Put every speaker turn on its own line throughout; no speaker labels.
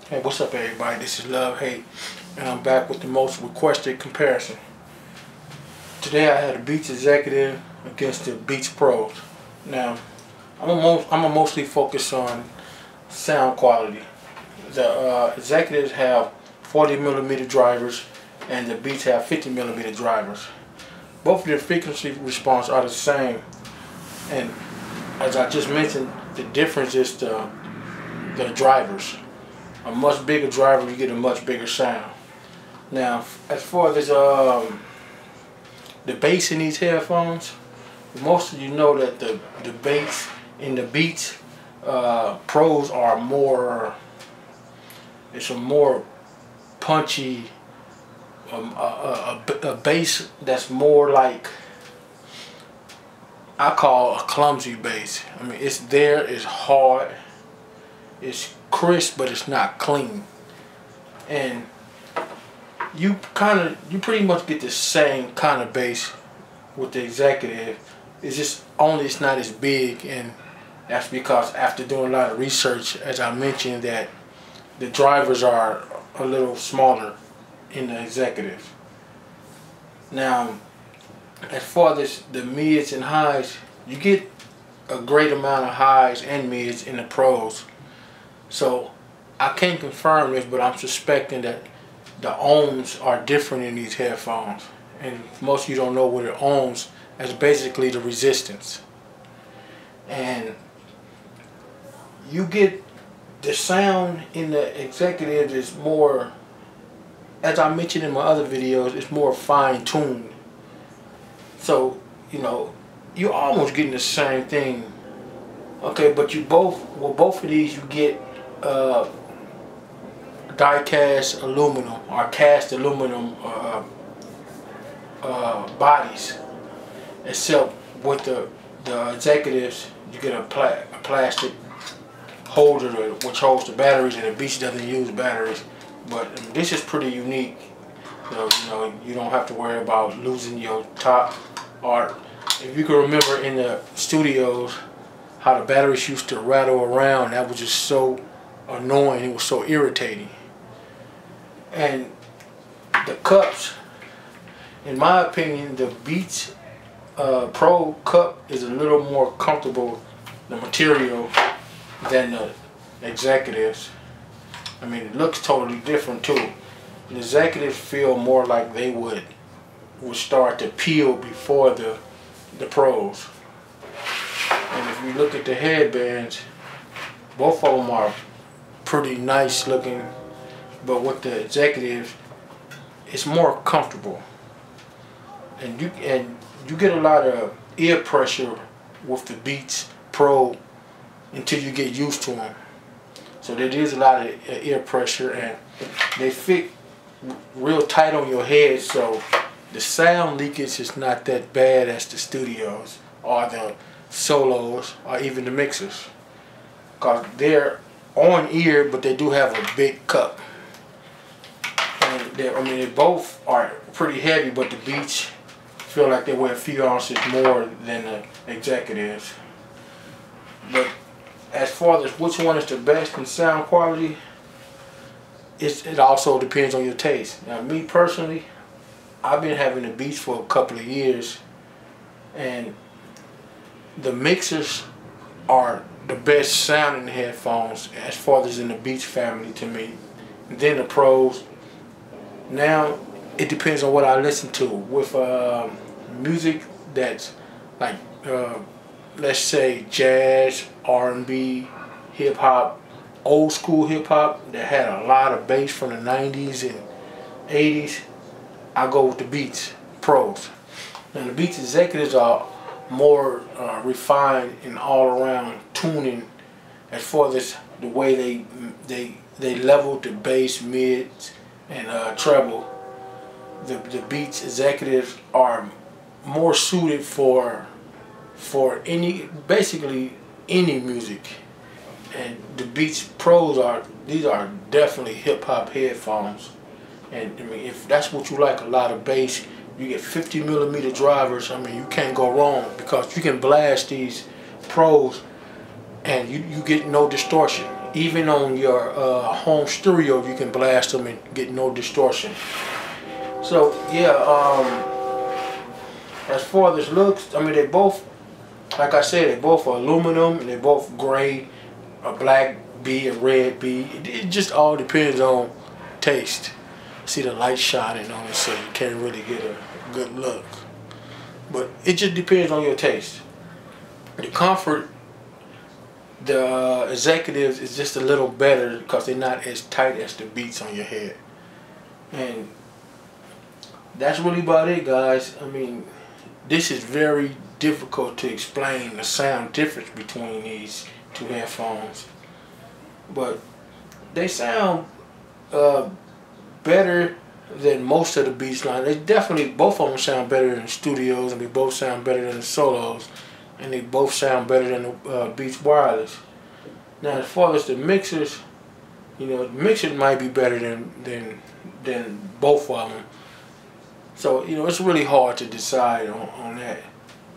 Hey, what's up everybody? This is Love Hate, and I'm back with the most requested comparison. Today I had a Beats Executive against the Beats Pros. Now, I'm mostly focus on sound quality. The Executives have 40mm drivers, and the Beats have 50mm drivers. Both of their frequency response are the same, and as I just mentioned, the difference is the drivers. A much bigger driver, you get a much bigger sound. Now, as far as the bass in these headphones, most of you know that the bass in the Beats Pros are more. It's a more punchy, a bass that's more like I call a clumsy bass. I mean, it's there, it's hard, it's crisp, but it's not clean. And you pretty much get the same kind of bass with the Executive. It's just it's not as big, and that's because after doing a lot of research, as I mentioned, that the drivers are a little smaller in the Executive. Now, as far as the mids and highs, you get a great amount of highs and mids in the Pros. So I can't confirm this, but I'm suspecting that the ohms are different in these headphones. And most of you don't know what it ohms is. Basically the resistance. And you get the sound in the Executive is more, as I mentioned in my other videos, it's more fine-tuned. So, you know, you're almost getting the same thing. Okay, but both of these you get die-cast aluminum or cast aluminum bodies, except with the Executives you get a plastic holder which holds the batteries, and the Beats doesn't use batteries. But this is pretty unique. So, you know, you don't have to worry about losing your top. Or if you can remember in the studios how the batteries used to rattle around, that was just so annoying. It was so irritating. And the cups, in my opinion, the Beats Pro cup is a little more comfortable, the material, than the Executives. I mean, it looks totally different too. The Executives feel more like they would start to peel before the Pros. And if you look at the headbands, both of them are pretty nice looking, but with the Executive, it's more comfortable, and you get a lot of ear pressure with the Beats Pro until you get used to them. So there is a lot of ear pressure, and they fit real tight on your head, so the sound leakage is not that bad as the studios or the solos or even the mixers, because they're on ear, but they do have a big cup. And they both are pretty heavy, but the Beats feel like they weigh a few ounces more than the Executives. But as far as which one is the best in sound quality, it also depends on your taste. Now, me personally, I've been having the Beats for a couple of years, and the mixers are the best sounding headphones as far as in the Beats family to me. And then the Pros. Now it depends on what I listen to. With music that's like let's say jazz, R&B, hip hop, old school hip hop that had a lot of bass from the 90s and 80s, I go with the Beats Pros. Now the Beats Executives are more refined and all around tuning as far as the way they level the bass, mids, and treble. The Beats Executives are more suited for basically any music, and the Beats Pros are definitely hip hop headphones. And I mean, if that's what you like, a lot of bass, you get 50mm drivers. I mean, you can't go wrong, because you can blast these Pros and you get no distortion. Even on your home stereo, you can blast them and get no distortion. So yeah, as far as looks, I mean, they both, like I said, they both are aluminum, and they both gray, a black B, a red B. It just all depends on taste. See the light shining on it, so you can't really get a good look. But it just depends on your taste. The comfort, the executives is just a little better because they're not as tight as the beats on your head. And that's really about it, guys. I mean, this is very difficult to explain the sound difference between these two headphones. But they sound better than most of the Beats line. They definitely, both of them sound better than the studios, and they both sound better than the solos, and they both sound better than the Beats wireless. Now, as far as the mixers, you know, the mixer might be better than both of them. So, you know, it's really hard to decide on that,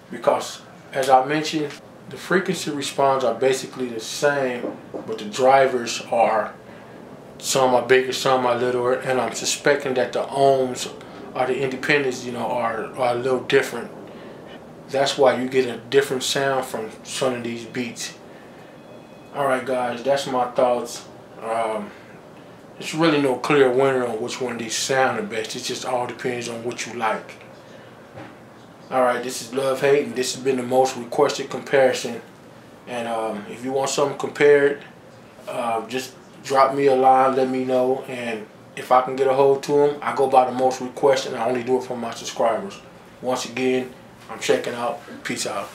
because, as I mentioned, the frequency response are basically the same, but the drivers are, some are bigger, some are littler, and I'm suspecting that the ohms or the independents, you know, are a little different. That's why you get a different sound from some of these Beats. Alright guys, that's my thoughts. There's really no clear winner on which one of these sound the best. It just all depends on what you like. Alright, this is Love Hate, and this has been the most requested comparison. And if you want something compared, just drop me a line, let me know, and if I can get a hold to them, I go by the most requested, and I only do it for my subscribers. Once again, I'm checking out. Peace out.